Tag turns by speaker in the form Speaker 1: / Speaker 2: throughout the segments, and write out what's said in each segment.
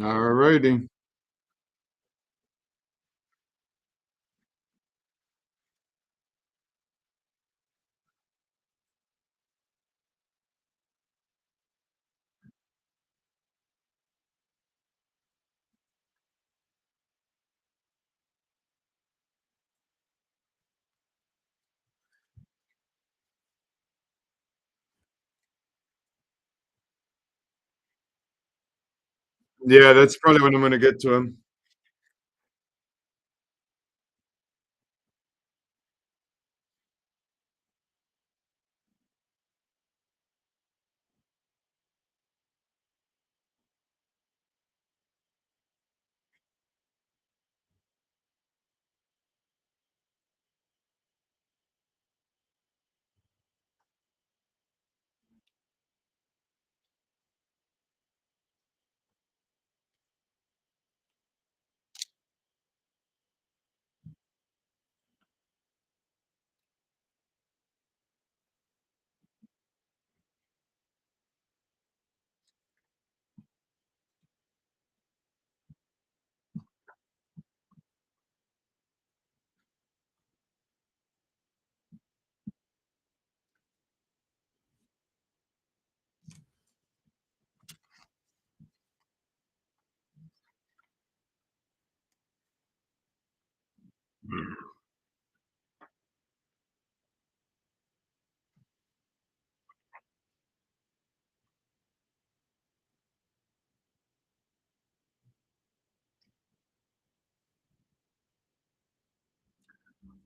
Speaker 1: All righty. Yeah, that's probably what I'm gonna get to him.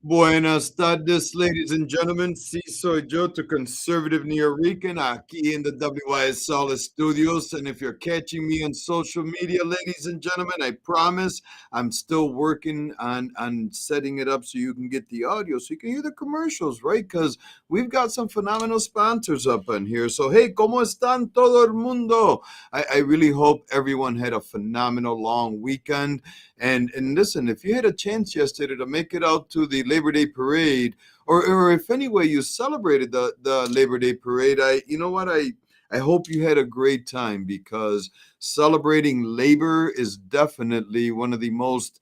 Speaker 1: Buenas tardes, ladies and gentlemen. Sí, soy yo, tu conservative New Rican, aquí in the WIS Solace Studios. And if you're catching me on social media, ladies and gentlemen, I promise I'm still working on setting it up so you can get the audio, so you can hear the commercials, right? Because we've got some phenomenal sponsors up in here. So, hey, ¿cómo están todo el mundo? I really hope everyone had a phenomenal long weekend. And listen, if you had a chance yesterday to make it out to the Labor Day parade, or if anyway you celebrated the Labor Day parade, I hope you had a great time because celebrating labor is definitely one of the most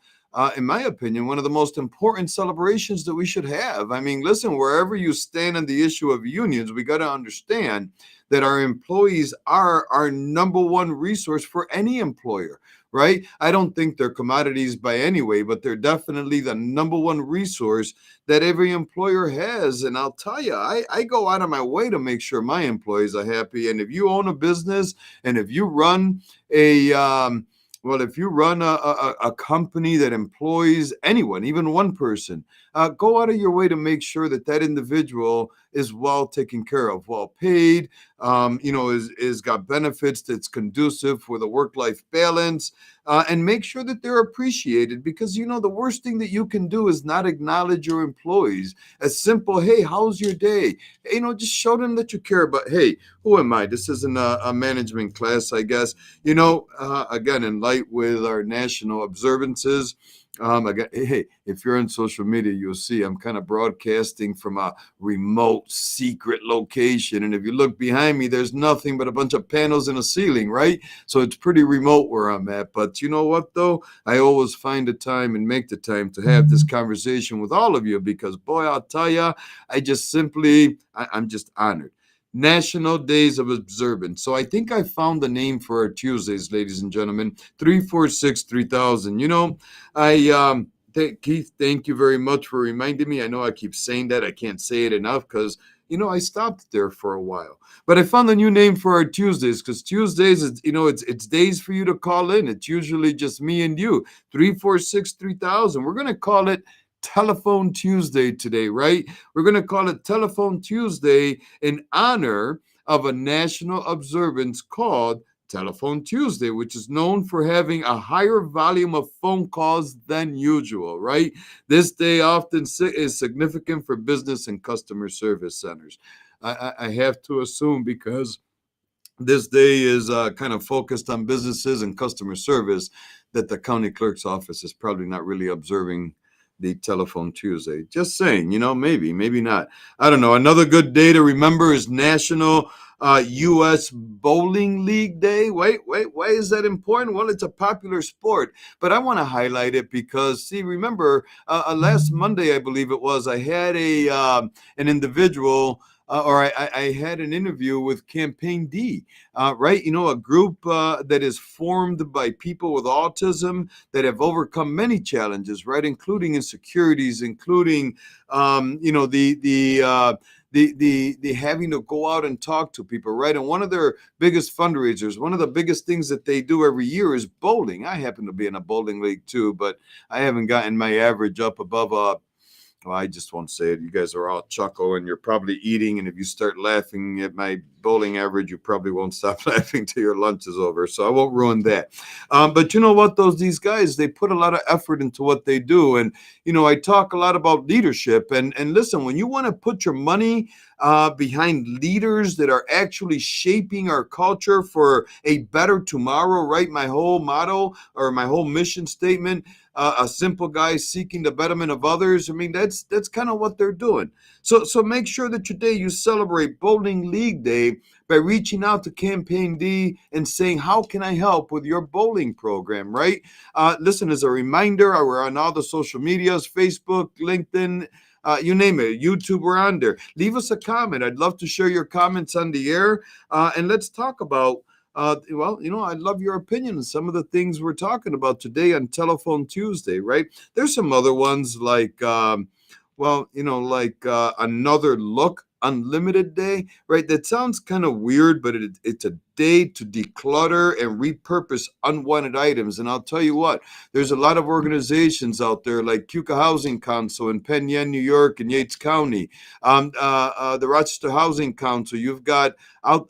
Speaker 1: in my opinion, one of the most important celebrations that we should have. I mean, listen, wherever you stand on the issue of unions, we got to understand that our employees are our number one resource for any employer, right? I don't think they're commodities by any way, but they're definitely the number one resource that every employer has. And I'll tell you, I go out of my way to make sure my employees are happy. And if you own a business and if you run a, if you run a company that employs anyone, even one person, go out of your way to make sure that that individual is well taken care of, well paid, is got benefits that's conducive for the work-life balance, and make sure that they're appreciated because the worst thing that you can do is not acknowledge your employees. A simple, hey, how's your day? Just show them that you care. But hey, who am I? This isn't a management class, I guess. Again, in light with our national observances, again, hey, if you're on social media, you'll see I'm kind of broadcasting from a remote, secret location. And if you look behind me, there's nothing but a bunch of panels and a ceiling, right? So it's pretty remote where I'm at. But you know what, though? I always find the time and make the time to have this conversation with all of you because, boy, I'll tell you, I'm just honored. National Days of Observance. So I think I found the name for our Tuesdays, ladies and gentlemen. 346 3000. Keith, thank you very much for reminding me. I know I keep saying that. I can't say it enough because I stopped there for a while. But I found a new name for our Tuesdays because Tuesdays is, it's days for you to call in. It's usually just me and you. 346 3000. We're gonna call it Telephone Tuesday today, right? We're going to call it Telephone Tuesday in honor of a national observance called Telephone Tuesday, which is known for having a higher volume of phone calls than usual, right? This day often is significant for business and customer service centers. I have to assume because this day is kind of focused on businesses and customer service that the county clerk's office is probably not really observing the Telephone Tuesday. Just saying, maybe not. I don't know. Another good day to remember is National U.S. Bowling League Day. Wait, why is that important? Well, it's a popular sport, but I want to highlight it because, see, remember last Monday, I believe it was, I had an individual. I had an interview with Campaign D, right? You know, a group that is formed by people with autism that have overcome many challenges, right? Including insecurities, including, you know, the having to go out and talk to people, right? And one of their biggest fundraisers, one of the biggest things that they do every year is bowling. I happen to be in a bowling league too, but I haven't gotten my average up above well, I just won't say it. You guys are all chuckle and you're probably eating. And if you start laughing at my bowling average, you probably won't stop laughing till your lunch is over. So I won't ruin that. But you know what? These guys, they put a lot of effort into what they do. And, you know, I talk a lot about leadership. And listen, when you want to put your money behind leaders that are actually shaping our culture for a better tomorrow, right? My whole motto or my whole mission statement, a simple guy seeking the betterment of others. I mean, that's kind of what they're doing. So make sure that today you celebrate Bowling League Day by reaching out to Campaign D and saying, how can I help with your bowling program, right? Listen, as a reminder, we're on all the social medias, Facebook, LinkedIn, you name it, YouTube, we're on there. Leave us a comment. I'd love to share your comments on the air. And let's talk about well, you know, I'd love your opinion on some of the things we're talking about today on Telephone Tuesday, right? There's some other ones like, well, you know, like Another Look Unlimited Day, right? That sounds kind of weird, but it's a day to declutter and repurpose unwanted items. And I'll tell you what, there's a lot of organizations out there like Cuca Housing Council in Penn Yan, New York, and Yates County, the Rochester Housing Council. You've got out.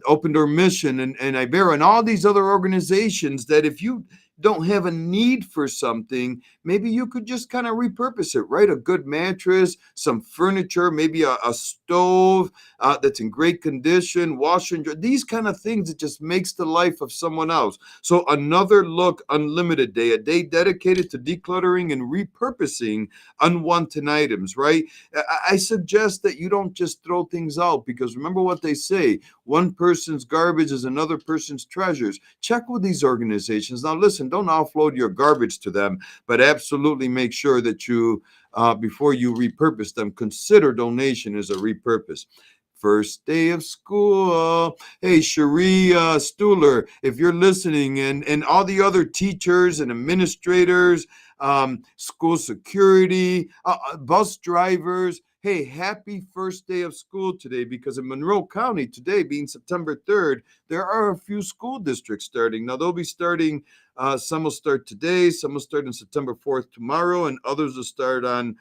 Speaker 1: Open Door Mission and Ibera and all these other organizations that if you don't have a need for something, maybe you could just kind of repurpose it, right? A good mattress, some furniture, maybe a stove that's in great condition, washer and dryer, these kind of things that just makes the life of someone else. So Another Look Unlimited Day, a day dedicated to decluttering and repurposing unwanted items, right? I suggest that you don't just throw things out because remember what they say, one person's garbage is another person's treasures. Check with these organizations. Now, listen, don't offload your garbage to them, but absolutely make sure that you, before you repurpose them, consider donation as a repurpose. First day of school. Hey, Cherie Stuhler, if you're listening, and all the other teachers and administrators, school security, bus drivers, hey, happy first day of school today, because in Monroe County today, being September 3rd, there are a few school districts starting. Now, they'll be starting, some will start today, some will start on September 4th tomorrow, and others will start on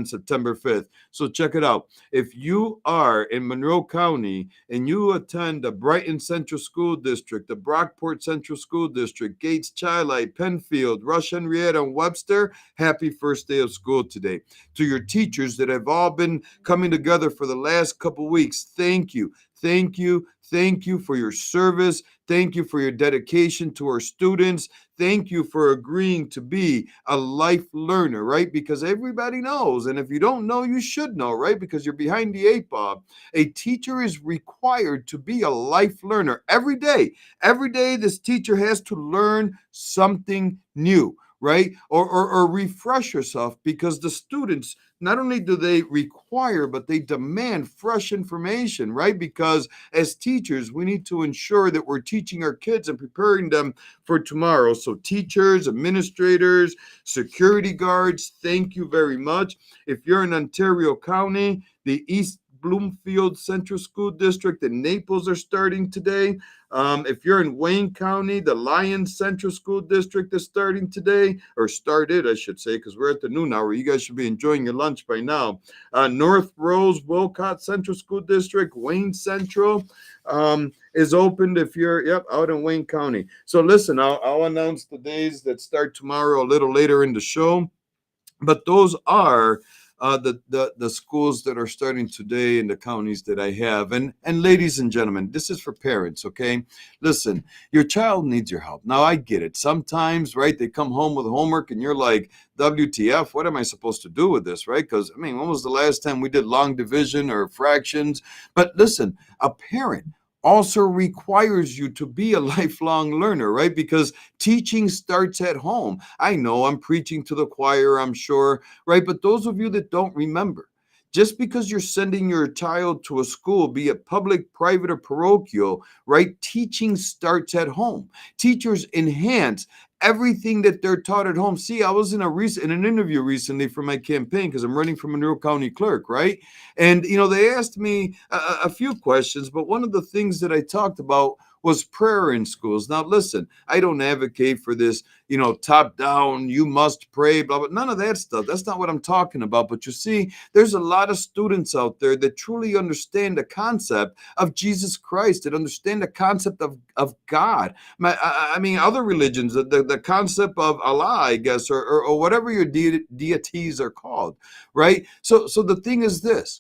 Speaker 1: September 5th. So check it out. If you are in Monroe County and you attend the Brighton Central School District, the Brockport Central School District, Gates, Chi-Lite, Penfield, Rush Henrietta, and Webster, happy first day of school today. To your teachers that have all been coming together for the last couple weeks, thank you. Thank you. Thank you for your service. Thank you for your dedication to our students. Thank you for agreeing to be a life learner, right? Because everybody knows, and if you don't know, you should know, right? Because you're behind the eight ball. A teacher is required to be a life learner every day. Every day, this teacher has to learn something new, right? Or refresh yourself, because the students, not only do they require, but they demand fresh information, right? Because as teachers, we need to ensure that we're teaching our kids and preparing them for tomorrow. So teachers, administrators, security guards, thank you very much. If you're in Ontario County, the East Bloomfield Central School District in Naples are starting today. If you're in Wayne County, the Lyons Central School District is starting today, or started, I should say, because we're at the noon hour. You guys should be enjoying your lunch by now. North Rose, Wilcott Central School District, Wayne Central is opened if you're, out in Wayne County. So listen, I'll announce the days that start tomorrow a little later in the show. But those are the schools that are starting today in the counties that I have. And ladies and gentlemen, this is for parents, okay? Listen, your child needs your help. Now I get it. Sometimes, right, they come home with homework and you're like, WTF, what am I supposed to do with this, right? Because I mean, when was the last time we did long division or fractions? But listen, a parent also requires you to be a lifelong learner, right? Because teaching starts at home. I know I'm preaching to the choir, I'm sure, right? But those of you that don't remember, just because you're sending your child to a school, be it public, private, or parochial, right? Teaching starts at home. Teachers enhance everything that they're taught at home. See, I was in an interview recently for my campaign because I'm running for Monroe County Clerk, right? And they asked me a few questions, but one of the things that I talked about was prayer in schools. Now, listen, I don't advocate for this, top down, you must pray, blah, blah, none of that stuff. That's not what I'm talking about. But you see, there's a lot of students out there that truly understand the concept of Jesus Christ, that understand the concept of God. I mean, other religions, the concept of Allah, I guess, or whatever your deities are called, right? So the thing is this.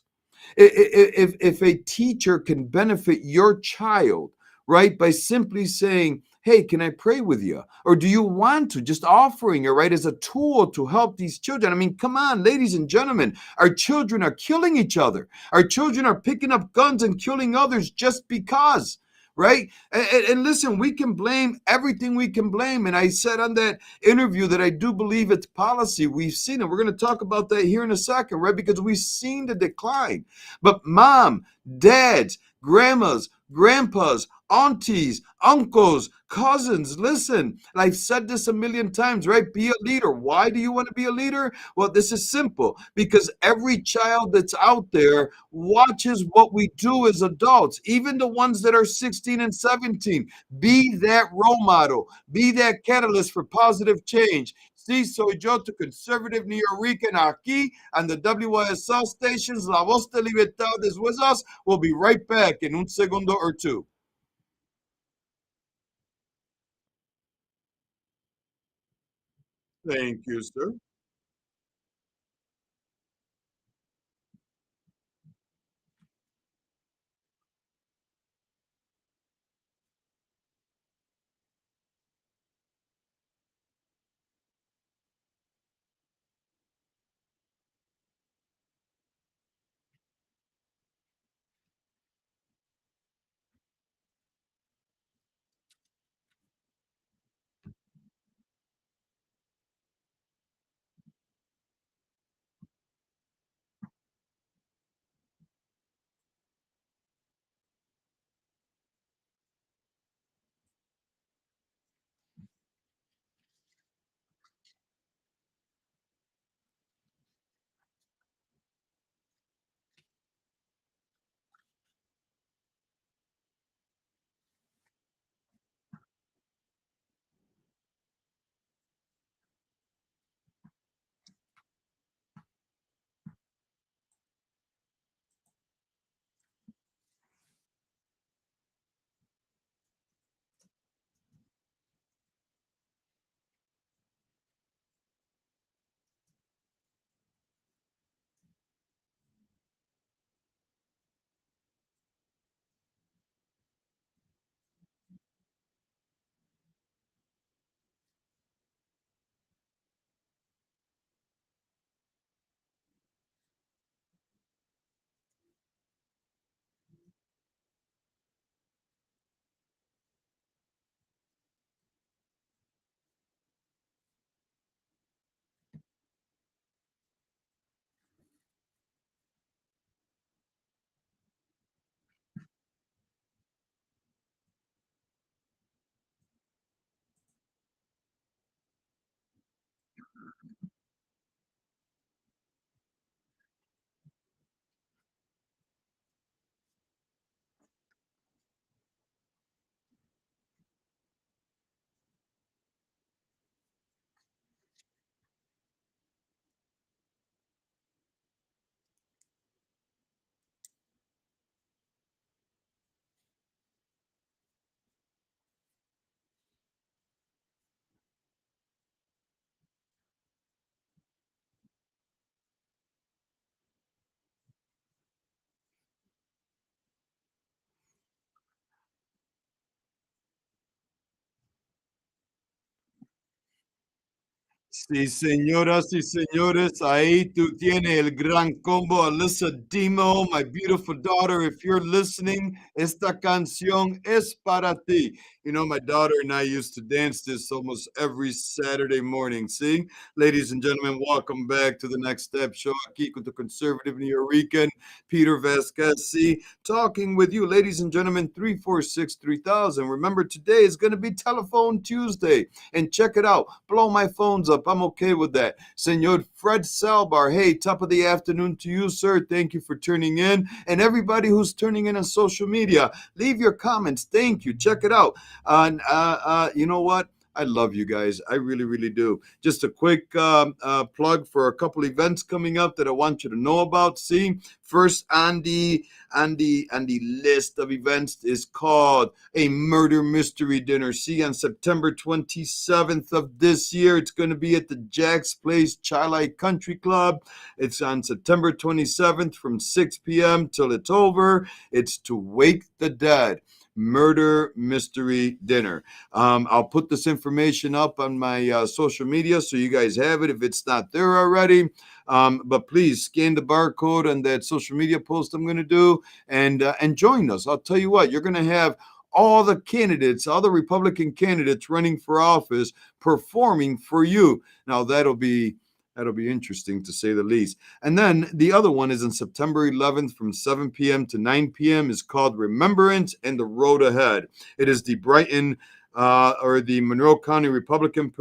Speaker 1: If a teacher can benefit your child, right, by simply saying, hey, can I pray with you? Or do you want to? Just offering it, right, as a tool to help these children. I mean, come on, ladies and gentlemen, our children are killing each other. Our children are picking up guns and killing others just because. Right. And listen, we can blame everything we can blame. And I said on that interview that I do believe it's policy. We've seen it. We're going to talk about that here in a second, right? Because we've seen the decline. But mom, dads, grandmas, grandpas, aunties, uncles, cousins, listen, I've said this a million times, right? Be a leader. Why do you want to be a leader? Well, this is simple because every child that's out there watches what we do as adults, even the ones that are 16 and 17. Be that role model, be that catalyst for positive change. Sí, soy yo, tu conservative New Yorker aquí on the WYSL stations. La Voz de Libertad is with us. We'll be right back in un segundo or two. Thank you, sir. Sí, señoras y señores, ahí tú tienes el gran combo. Alyssa Demo, my beautiful daughter, if you're listening, esta canción es para ti. You know, my daughter and I used to dance this almost every Saturday morning. See, ladies and gentlemen, welcome back to the Next Step Show. Aquí con tu conservative New Rican, Peter Vasquez, see, talking with you, ladies and gentlemen, 346-3000. Remember, today is going to be Telephone Tuesday. And check it out. Blow my phones up. I'm okay with that. Senor Fred Salbar. Hey, top of the afternoon to you, sir. Thank you for tuning in. And everybody who's tuning in on social media, leave your comments. Thank you. Check it out. You know what? I love you guys. I really, really do. Just a quick plug for a couple events coming up that I want you to know about. See, first on the list of events is called a murder mystery dinner. See, on September 27th of this year, it's going to be at the Jack's Place Chili Country Club. It's on September 27th from 6 p.m. till it's over. It's to wake the dead. Murder mystery dinner. I'll put this information up on my social media so you guys have it if it's not there already. But please scan the barcode on that social media post I'm going to do and join us. I'll tell you what, you're going to have all the candidates, all the Republican candidates running for office performing for you. Now that'll be interesting to say the least. And then the other one is on September 11th from 7 p.m. to 9 p.m. is called Remembrance and the Road Ahead. It is the Brighton or the Monroe County Republican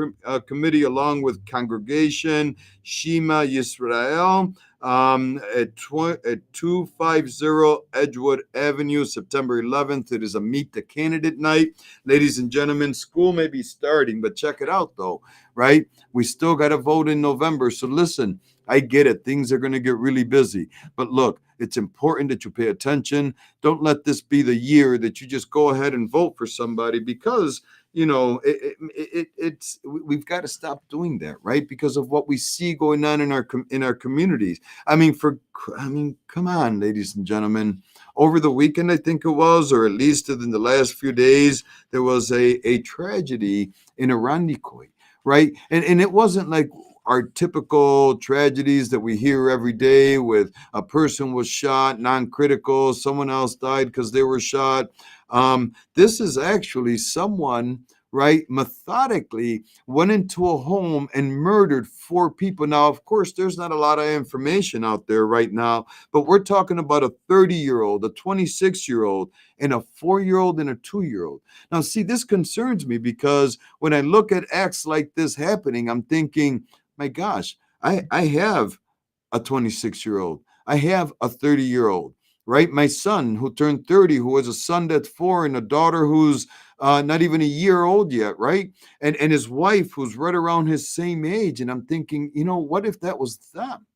Speaker 1: Committee, along with Congregation Shema Yisrael, at 250 Edgewood Avenue, September 11th. It is a Meet the Candidate night. Ladies and gentlemen, school may be starting, but check it out, though, right? We still got to vote in November. So listen, I get it. Things are going to get really busy. But look, it's important that you pay attention. Don't let this be the year that you just go ahead and vote for somebody because, you know, we've got to stop doing that, right? Because of what we see going on in our communities. I mean, come on, ladies and gentlemen. Over the weekend, I think it was, or at least in the last few days, there was a tragedy in Iranikoy, right? And it wasn't like our typical tragedies that we hear every day with a person was shot, non-critical, someone else died because they were shot. This is actually someone, right, methodically went into a home and murdered 4 people. Now, of course, there's not a lot of information out there right now, but we're talking about a 30-year-old, a 26-year-old, and a 4-year-old and a 2-year-old. Now, see, this concerns me because when I look at acts like this happening, I'm thinking, my gosh, I have a 26-year-old. I have a 30-year-old, right? My son who turned 30, who has a son that's 4 and a daughter who's not even a year old yet, right? And his wife who's right around his same age. And I'm thinking, what if that was them?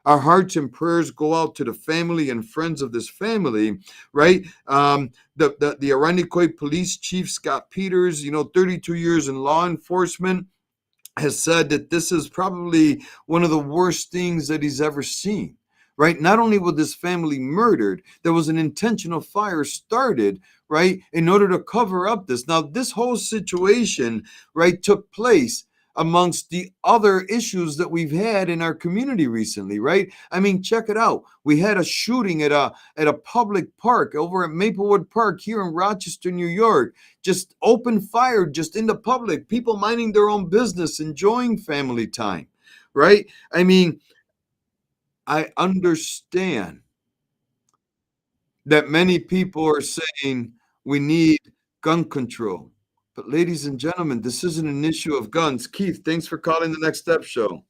Speaker 1: Our hearts and prayers go out to the family and friends of this family, right? The Iranikoy Police Chief Scott Peters, 32 years in law enforcement, has said that this is probably one of the worst things that he's ever seen, right? Not only was this family murdered, there was an intentional fire started, right, in order to cover up this. Now, this whole situation, right, took place amongst the other issues that we've had in our community recently, right? I mean, check it out. We had a shooting at a public park over at Maplewood Park here in Rochester, New York. Just open fire, just in the public, people minding their own business, enjoying family time, right? I mean, I understand that many people are saying we need gun control. But ladies and gentlemen, this isn't an issue of guns. Keith, thanks for calling the Next Step Show.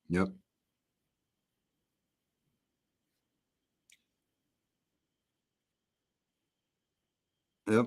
Speaker 1: Yep. Yep.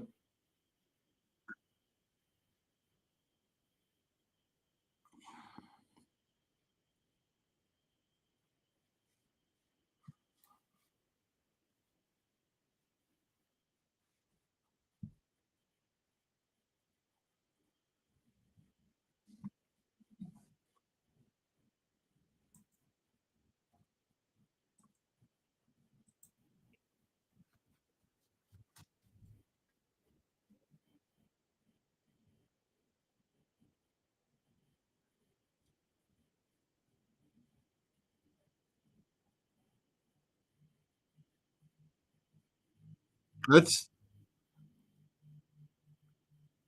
Speaker 1: That's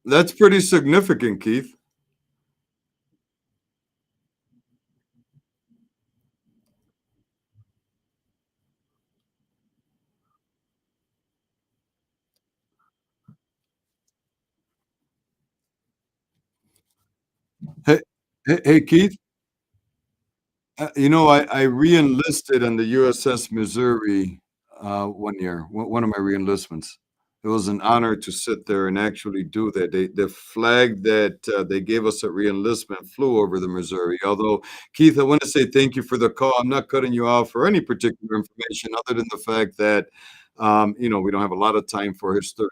Speaker 1: that's pretty significant, Keith. Hey, hey, Keith. I re-enlisted on the USS Missouri 1 year. One of my re-enlistments. It was an honor to sit there and actually do that. The flag that they gave us at re-enlistment flew over the Missouri. Although, Keith, I want to say thank you for the call. I'm not cutting you off for any particular information, other than the fact that we don't have a lot of time for history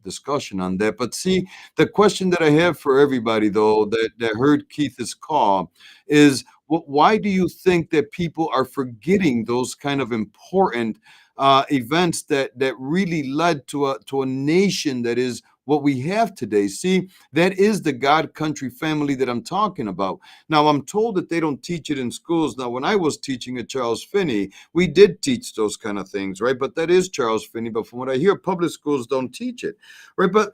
Speaker 1: discussion on that. But see, the question that I have for everybody, though, that heard Keith's call is, why do you think that people are forgetting those kind of important events that really led to a nation that is what we have today? See, that is the God country family that I'm talking about. Now, I'm told that they don't teach it in schools. Now, when I was teaching at Charles Finney, we did teach those kind of things, right? But that is Charles Finney. But from what I hear, public schools don't teach it, right? But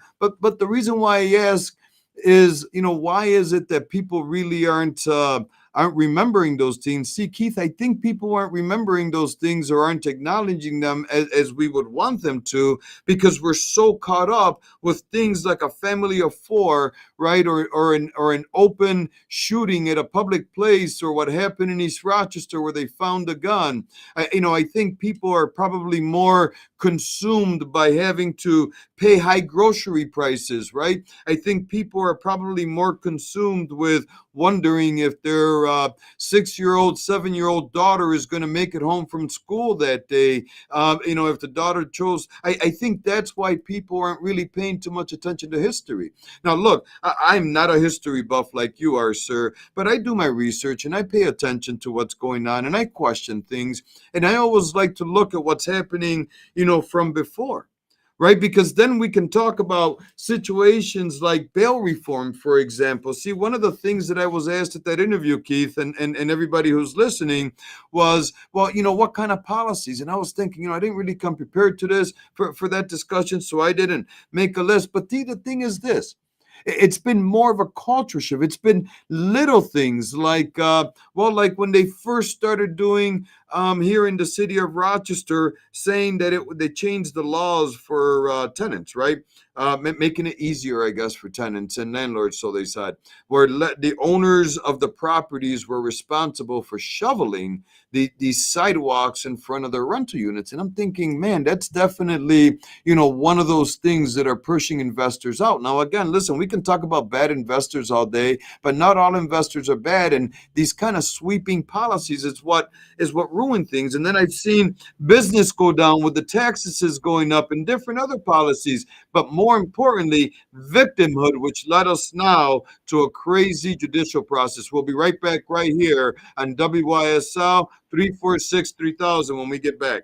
Speaker 1: the reason why I ask is, why is it that people really aren't remembering those things? See, Keith, I think people aren't remembering those things or aren't acknowledging them as we would want them to, because we're so caught up with things like a family of four, right? Or an open shooting at a public place, or what happened in East Rochester where they found a gun. I think people are probably more consumed by having to pay high grocery prices, right? I think people are probably more consumed with wondering if their 6-year-old, 7-year-old daughter is going to make it home from school that day. If the daughter chose, I think that's why people aren't really paying too much attention to history. Now, look, I'm not a history buff like you are, sir, but I do my research and I pay attention to what's going on and I question things. And I always like to look at what's happening, from before, right? Because then we can talk about situations like bail reform, for example. See, one of the things that I was asked at that interview, Keith, and everybody who's listening was, well, what kind of policies? And I was thinking, I didn't really come prepared to this for that discussion, so I didn't make a list. But the thing is this. It's been more of a culture shift. It's been little things like, like when they first started doing here in the city of Rochester, saying that they changed the laws for tenants, right? Making it easier, I guess, for tenants and landlords, so they said, where the owners of the properties were responsible for shoveling these sidewalks in front of their rental units. And I'm thinking, man, that's definitely, one of those things that are pushing investors out. Now, again, listen, we can talk about bad investors all day, but not all investors are bad. And these kind of sweeping policies is what ruin things. And then I've seen business go down with the taxes going up and different other policies. But more importantly, victimhood, which led us now to a crazy judicial process. We'll be right back right here on WYSL 346 3000 when we get back.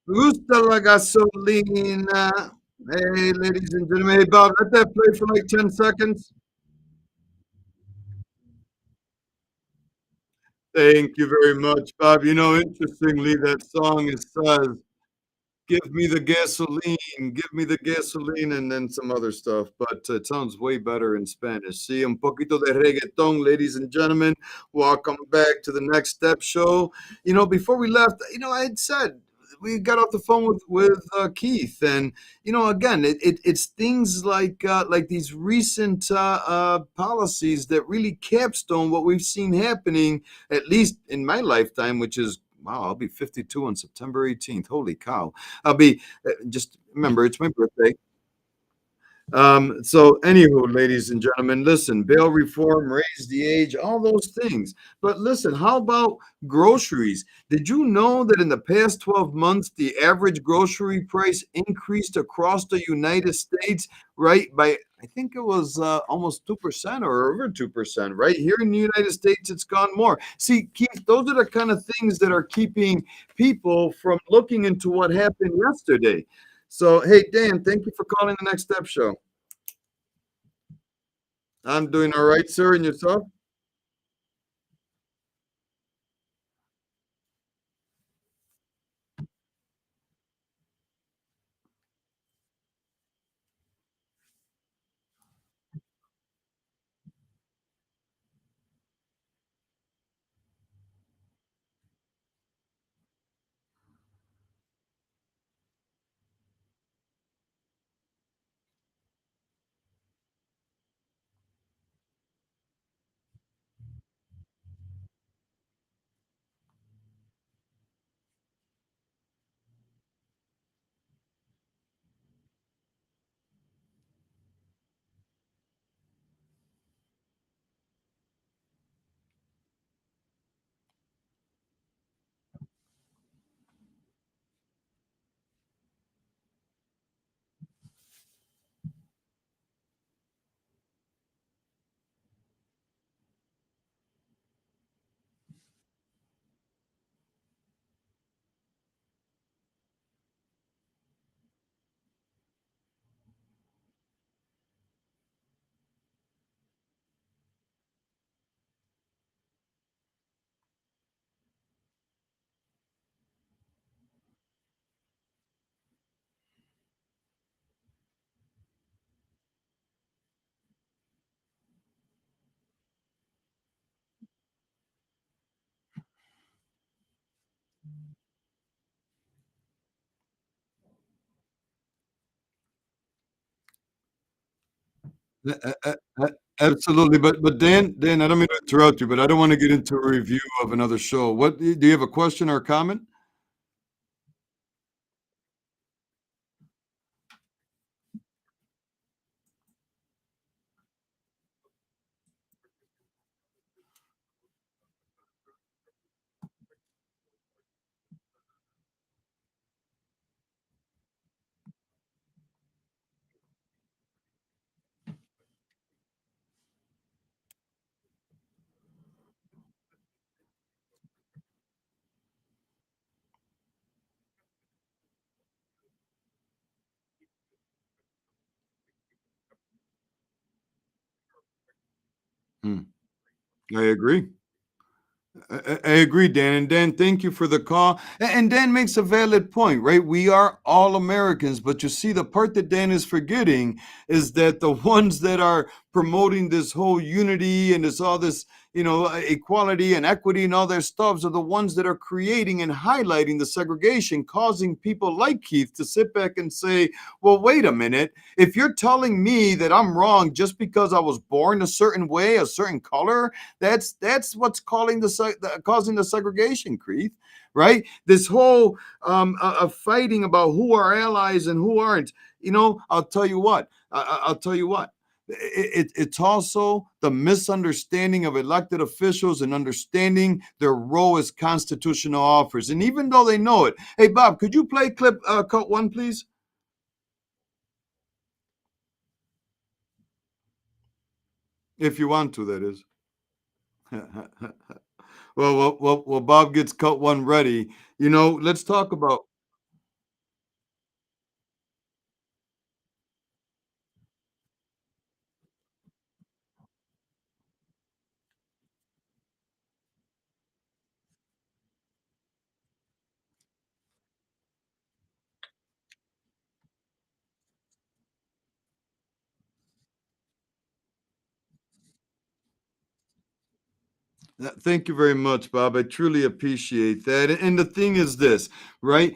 Speaker 1: Me gusta la gasolina. Hey, ladies and gentlemen. Hey, Bob, let that play for like 10 seconds. Thank you very much, Bob. You know, interestingly, that song is says, "Give me the gasoline, give me the gasoline," and then some other stuff, but it sounds way better in Spanish. See, un poquito de reggaeton, ladies and gentlemen. Welcome back to the Next Step Show. You know, before we left, I had said we got off the phone with Keith, and again, it's things like these recent policies that really capstone what we've seen happening, at least in my lifetime, which is wow, I'll be 52 on September 18th. Holy cow. I'll be just remember it's my birthday. So anywho, ladies and gentlemen, listen, bail reform, raise the age, all those things. But listen, how about groceries? Did you know that in the past 12 months, the average grocery price increased across the United States, right? By I think it was almost 2% or over 2%, right? Here in the United States, it's gone more. See, Keith, those are the kind of things that are keeping people from looking into what happened yesterday. So, hey, Dan, thank you for calling the Next Step Show. I'm doing all right, sir, and yourself? Absolutely, but Dan, I don't mean to interrupt you, but I don't want to get into a review of another show. What do you have a question or a comment? Hmm, I agree. I agree, Dan. And Dan, thank you for the call. And Dan makes a valid point, right? We are all Americans, but you see, the part that Dan is forgetting is that the ones that are promoting this whole unity and this all this, equality and equity and all their stuffs are the ones that are creating and highlighting the segregation, causing people like Keith to sit back and say, well, wait a minute. If you're telling me that I'm wrong just because I was born a certain way, a certain color, that's what's causing the segregation, Creeth. Right? This whole fighting about who are allies and who aren't. I'll tell you what. I'll tell you what. It's also the misunderstanding of elected officials and understanding their role as constitutional officers. And even though they know it, hey Bob, could you play clip cut one, please, if you want to? That is. Well, Bob gets cut one ready. Let's talk about. Thank you very much, Bob. I truly appreciate that. And the thing is this, right?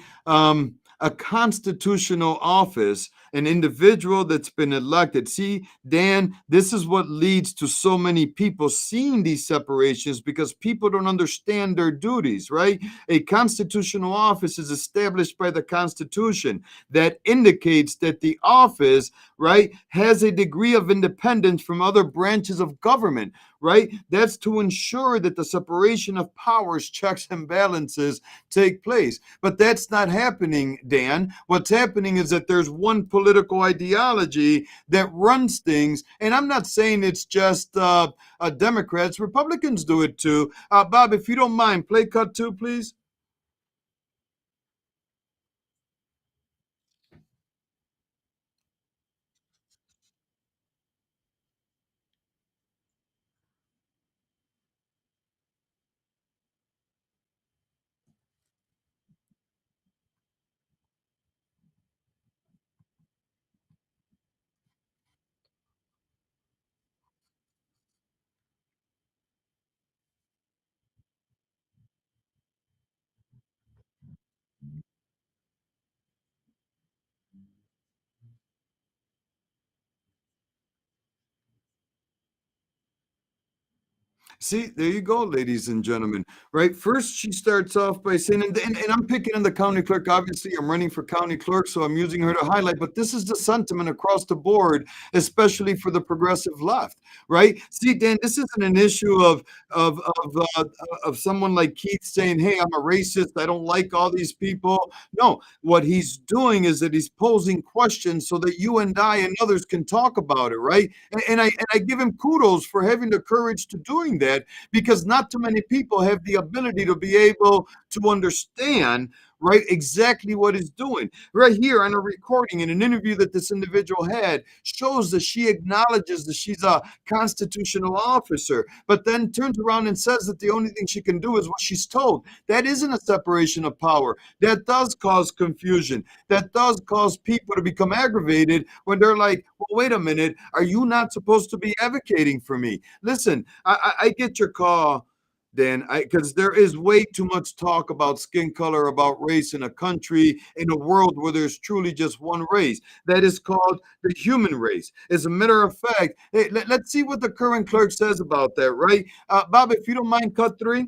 Speaker 1: A constitutional office, an individual that's been elected. See, Dan, this is what leads to so many people seeing these separations because people don't understand their duties, right? A constitutional office is established by the Constitution that indicates that the office, right, has a degree of independence from other branches of government, right? That's to ensure that the separation of powers, checks, and balances take place. But that's not happening, Dan. What's happening is that there's one political ideology that runs things. And I'm not saying it's just Democrats, Republicans do it too. Bob, if you don't mind, play cut two, please. See, there you go, ladies and gentlemen. Right. First, she starts off by saying, and I'm picking on the county clerk. Obviously, I'm running for county clerk, so I'm using her to highlight. But this is the sentiment across the board, especially for the progressive left. Right. See, Dan, this isn't an issue of someone like Keith saying, "Hey, I'm a racist. I don't like all these people." No, what he's doing is that he's posing questions so that you and I and others can talk about it. Right. And I give him kudos for having the courage to doing that because not too many people have the ability to be able to understand right exactly what he's doing right here on a recording in an interview that this individual had shows that she acknowledges that she's a constitutional officer but then turns around and says that the only thing she can do is what she's told. That isn't a separation of power. That does cause confusion. That does cause people to become aggravated when they're like, well, wait a minute, are you not supposed to be advocating for me? Listen, I get your call, Dan, because there is way too much talk about skin color, about race in a country, in a world where there's truly just one race. That is called the human race. As a matter of fact, hey, let's see what the current clerk says about that, right? Bob, if you don't mind, cut three.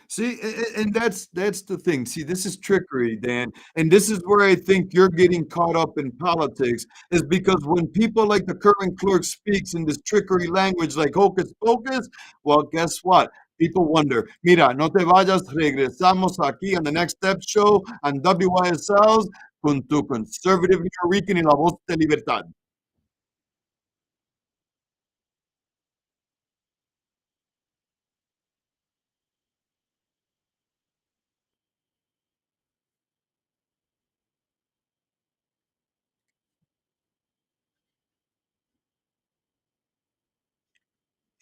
Speaker 1: See, and that's the thing. See, this is trickery, Dan, and this is where I think you're getting caught up in politics, is because when people like the current clerk speaks in this trickery language like hocus pocus, well, guess what? People wonder. Mira, no te vayas, regresamos aquí on the Next Step Show on WYSLs con tu conservative New Rican y la voz de libertad.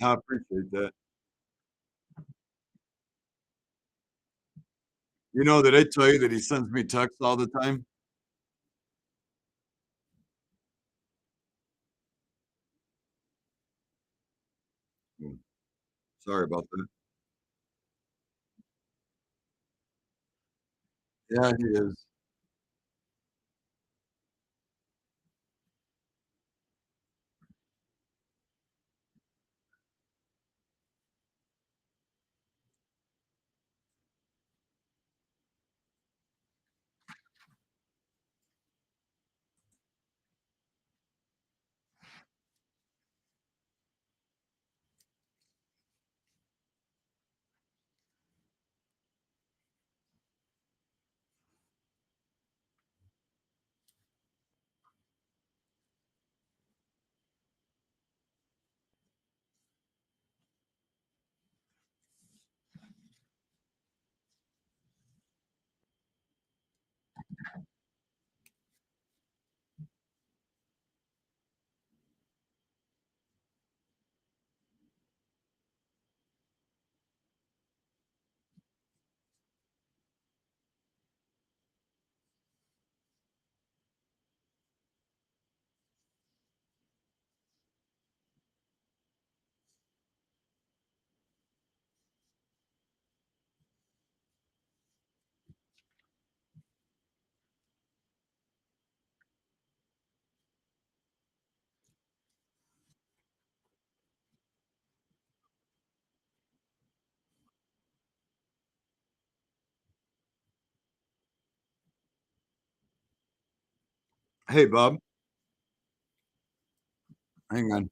Speaker 1: I appreciate that. You know, did I tell you that he sends me texts all the time? Mm, sorry about that. Yeah, he is. Hey, Bob, hang on.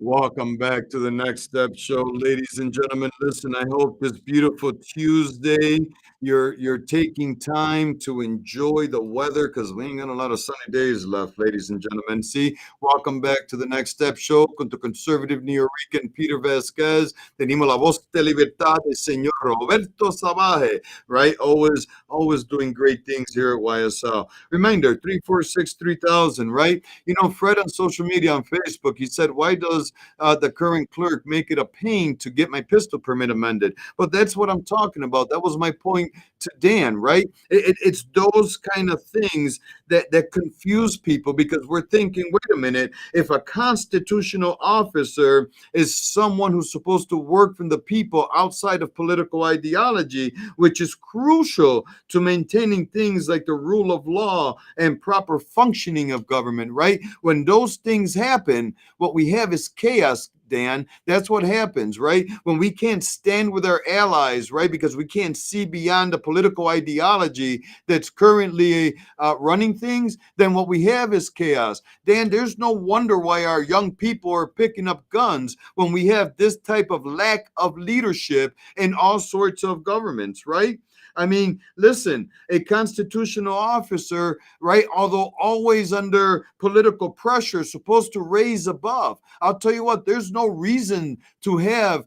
Speaker 1: Welcome back to the Next Step Show, ladies and gentlemen. Listen, I hope this beautiful Tuesday you're taking time to enjoy the weather because we ain't got a lot of sunny days left, ladies and gentlemen. See, welcome back to the Next Step Show con tu conservative New Yorker Peter Vasquez. Tenemos la voz de libertad del señor Roberto Sabaje, right? Always doing great things here at YSL. Reminder 346-3000, right? You know, Fred on social media on Facebook, he said, why does the current clerk make it a pain to get my pistol permit amended? But that's what I'm talking about. That was my point to Dan, right? It's those kind of things that confuse people because we're thinking, wait a minute, if a constitutional officer is someone who's supposed to work from the people outside of political ideology, which is crucial to maintaining things like the rule of law and proper functioning of government, right? When those things happen, what we have is chaos, Dan. That's what happens, right? When we can't stand with our allies, right? Because we can't see beyond the political ideology that's currently running things, then what we have is chaos. Dan, there's no wonder why our young people are picking up guns when we have this type of lack of leadership in all sorts of governments, right? I mean, listen, a constitutional officer, right, although always under political pressure, is supposed to raise above. I'll tell you what, there's no reason to have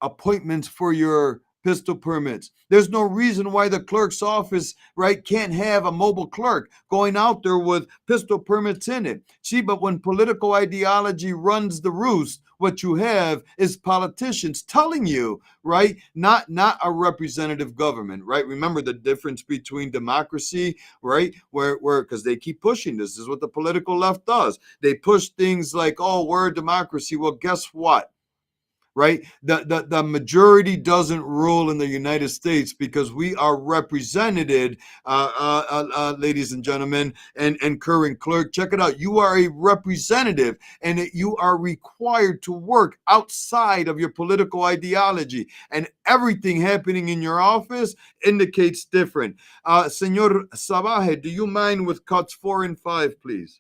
Speaker 1: appointments for your pistol permits. There's no reason why the clerk's office, right, can't have a mobile clerk going out there with pistol permits in it. See, but when political ideology runs the roost, what you have is politicians telling you, right, not a representative government, right? Remember the difference between democracy, right, where because they keep pushing this is what the political left does. They push things like, oh, we're a democracy. Well, guess what? Right? The majority doesn't rule in the United States because we are represented, ladies and gentlemen, and current clerk. Check it out. You are a representative, and you are required to work outside of your political ideology. And everything happening in your office indicates different. Senor Sabaje, do you mind with cuts 4 and 5, please?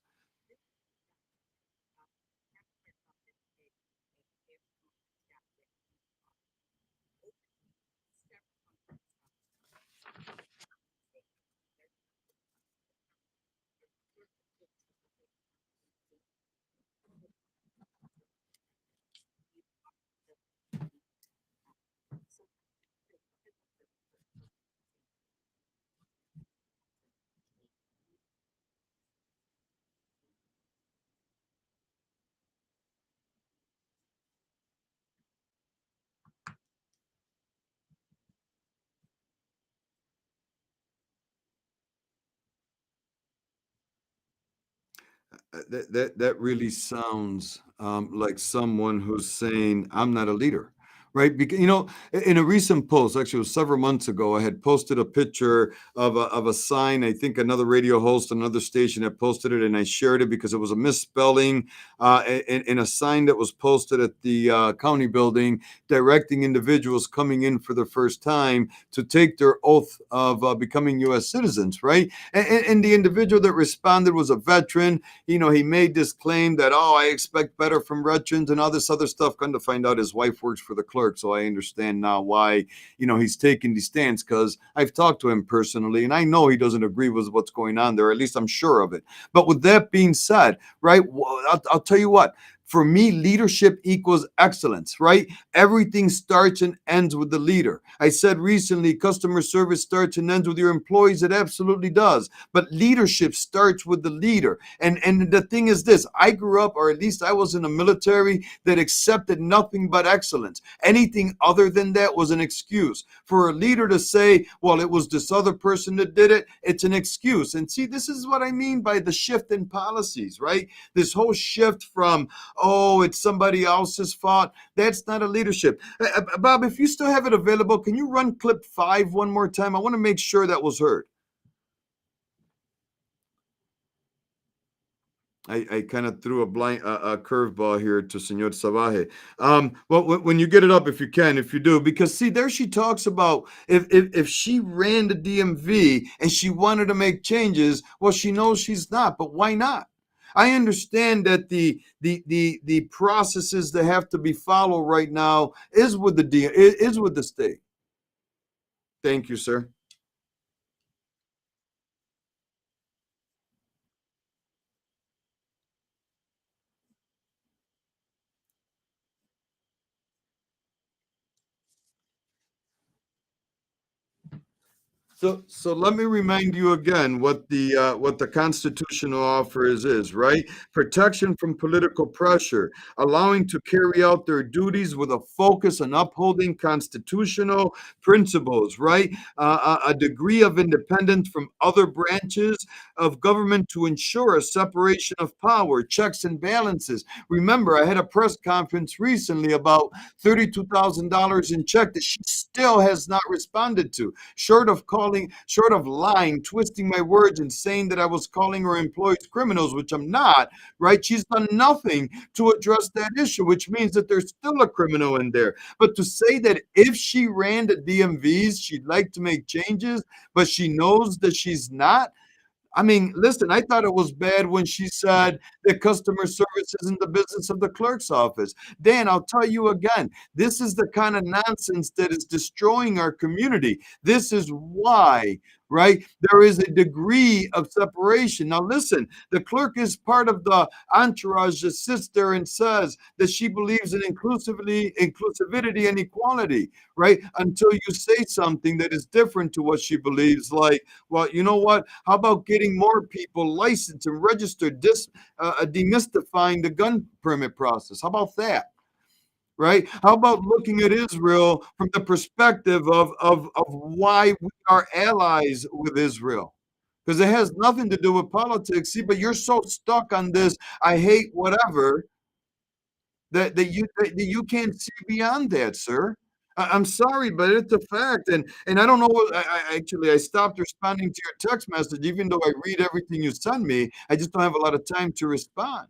Speaker 1: That really sounds like someone who's saying, "I'm not a leader." Right? Because, you know, in a recent post, actually, it was several months ago, I had posted a picture of a sign. I think another radio host, another station had posted it, and I shared it because it was a misspelling in a sign that was posted at the county building directing individuals coming in for the first time to take their oath of becoming U.S. citizens, right? And the individual that responded was a veteran. You know, he made this claim that, oh, I expect better from veterans and all this other stuff. Come to find out his wife works for the clerk. So I understand now why, you know, he's taking these stance because I've talked to him personally and I know he doesn't agree with what's going on there. At least I'm sure of it. But with that being said, right, I'll tell you what. For me, leadership equals excellence, right? Everything starts and ends with the leader. I said recently, customer service starts and ends with your employees. It absolutely does. But leadership starts with the leader. And the thing is this, I grew up, or at least I was in a military that accepted nothing but excellence. Anything other than that was an excuse. For a leader to say, well, it was this other person that did it, it's an excuse. And see, this is what I mean by the shift in policies, right? This whole shift from oh, it's somebody else's fault. That's not a leadership. Bob, if you still have it available, can you run clip 5 one more time? I want to make sure that was heard. I kind of threw a curveball here to Senor Savaje. Well, when you get it up, if you can, if you do, because see, there she talks about if she ran the DMV and she wanted to make changes, well, she knows she's not, but why not? I understand that the processes that have to be followed right now is with is with the state. Thank you, sir. So let me remind you again what the constitutional offer is, right? Protection from political pressure, allowing to carry out their duties with a focus on upholding constitutional principles, right? A degree of independence from other branches of government to ensure a separation of power, checks and balances. Remember, I had a press conference recently about $32,000 in check that she still has not responded to, short of lying, twisting my words and saying that I was calling her employees criminals, which I'm not, right? She's done nothing to address that issue, which means that there's still a criminal in there. But to say that if she ran the DMVs, she'd like to make changes, but she knows that she's not, I mean, listen, I thought it was bad when she said that customer service isn't the business of the clerk's office. Dan, I'll tell you again, this is the kind of nonsense that is destroying our community. This is why, right? There is a degree of separation. Now, listen, the clerk is part of the entourage that sits there and says that she believes in inclusivity and equality, right? Until you say something that is different to what she believes, like, well, you know what? How about getting more people licensed and registered, demystifying the gun permit process? How about that? Right? How about looking at Israel from the perspective of why we are allies with Israel? Because it has nothing to do with politics. See, but you're so stuck on this, I hate whatever, that you can't see beyond that, sir. I'm sorry, but it's a fact, and I don't know what I stopped responding to your text message, even though I read everything you send me. I just don't have a lot of time to respond,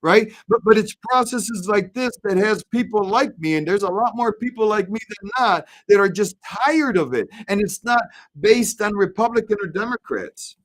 Speaker 1: right? But it's processes like this that has people like me, and there's a lot more people like me than not that are just tired of it, and it's not based on Republican or Democrats,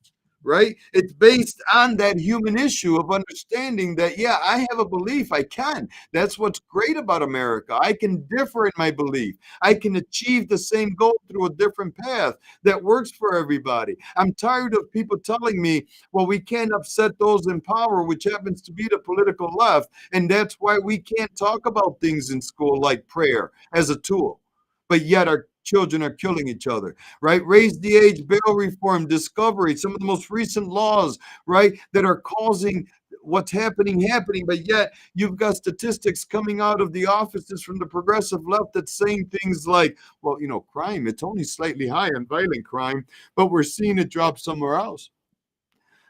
Speaker 1: right? It's based on that human issue of understanding that, yeah, I have a belief. I can. That's what's great about America. I can differ in my belief. I can achieve the same goal through a different path that works for everybody. I'm tired of people telling me, well, we can't upset those in power, which happens to be the political left. And that's why we can't talk about things in school like prayer as a tool. But yet our children are killing each other, right? Raise the age, bail reform, discovery, some of the most recent laws, right, that are causing what's happening, but yet you've got statistics coming out of the offices from the progressive left that's saying things like, well, you know, crime, it's only slightly higher in violent crime, but we're seeing it drop somewhere else.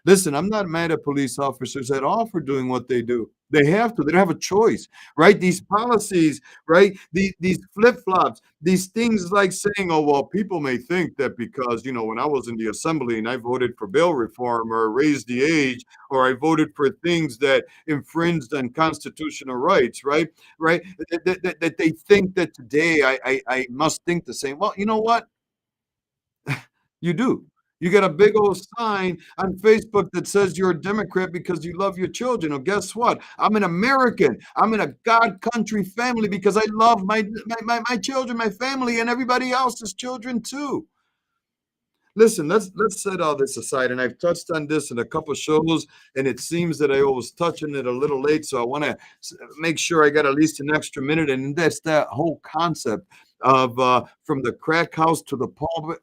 Speaker 1: Listen, I'm not mad at police officers at all for doing what they do. They have to. They don't have a choice, right? These policies, right? These flip-flops, these things like saying, oh, well, people may think that because, you know, when I was in the assembly and I voted for bail reform or raised the age, or I voted for things that infringed on constitutional rights, right? Right? That they think that today I must think the same. Well, you know what? You do. You got a big old sign on Facebook that says you're a Democrat because you love your children. Well, guess what? I'm an American. I'm in a God country family because I love my children, my family, and everybody else's children too. Listen, let's set all this aside, and I've touched on this in a couple shows, and it seems that I was touching it a little late, so I want to make sure I got at least an extra minute, and that's that whole concept of from the crack house to the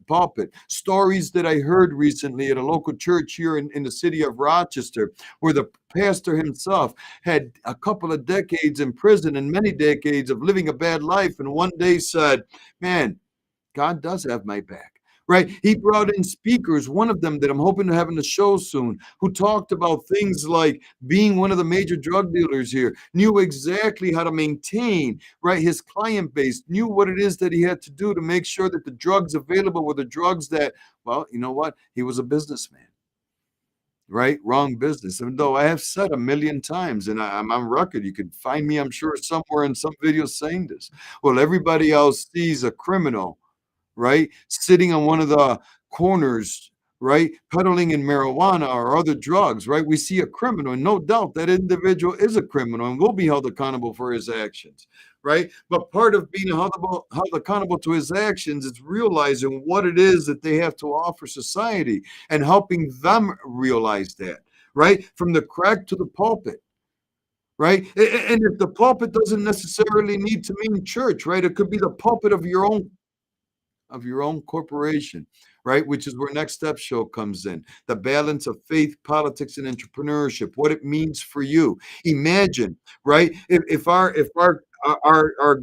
Speaker 1: pulpit. Stories that I heard recently at a local church here in the city of Rochester, where the pastor himself had a couple of decades in prison and many decades of living a bad life, and one day said, "Man, God does have my back." right? He brought in speakers, one of them that I'm hoping to have in the show soon, who talked about things like being one of the major drug dealers here, knew exactly how to maintain, right, his client base, knew what it is that he had to do to make sure that the drugs available were the drugs that, well, you know what? He was a businessman, right? Wrong business. Even though I have said a million times, and I'm on record, you could find me, I'm sure, somewhere in some video saying this. Well, everybody else sees a criminal, right? Sitting on one of the corners, right? Peddling in marijuana or other drugs, right? We see a criminal, and no doubt that individual is a criminal and will be held accountable for his actions, right? But part of being held accountable to his actions is realizing what it is that they have to offer society and helping them realize that, right? From the crack to the pulpit. Right. And if the pulpit doesn't necessarily need to mean church, right? It could be the pulpit of your own corporation, right? Which is where Next Step Show comes in. The balance of faith, politics, and entrepreneurship, what it means for you. Imagine, right? If our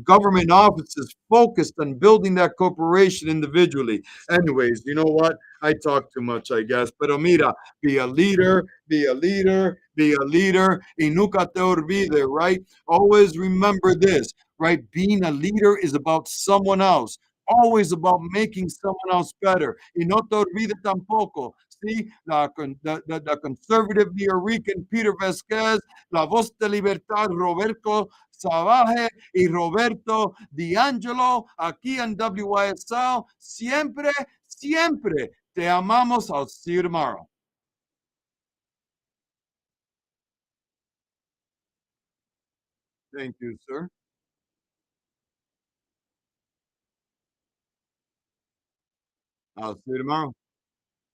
Speaker 1: government offices focused on building that corporation individually. Anyways, you know what? I talk too much, I guess. Pero mira, be a leader, be a leader, be a leader, y nunca te olvides, right? Always remember this, right? Being a leader is about someone else, always about making someone else better. Y no te olvides tampoco, see, the conservative Neo Rican Peter Vasquez, la voz de libertad Roberto Savaje y Roberto D'Angelo, aquí en WYSL, siempre, siempre te amamos. I'll see you tomorrow. Thank you, sir. I'll see you tomorrow.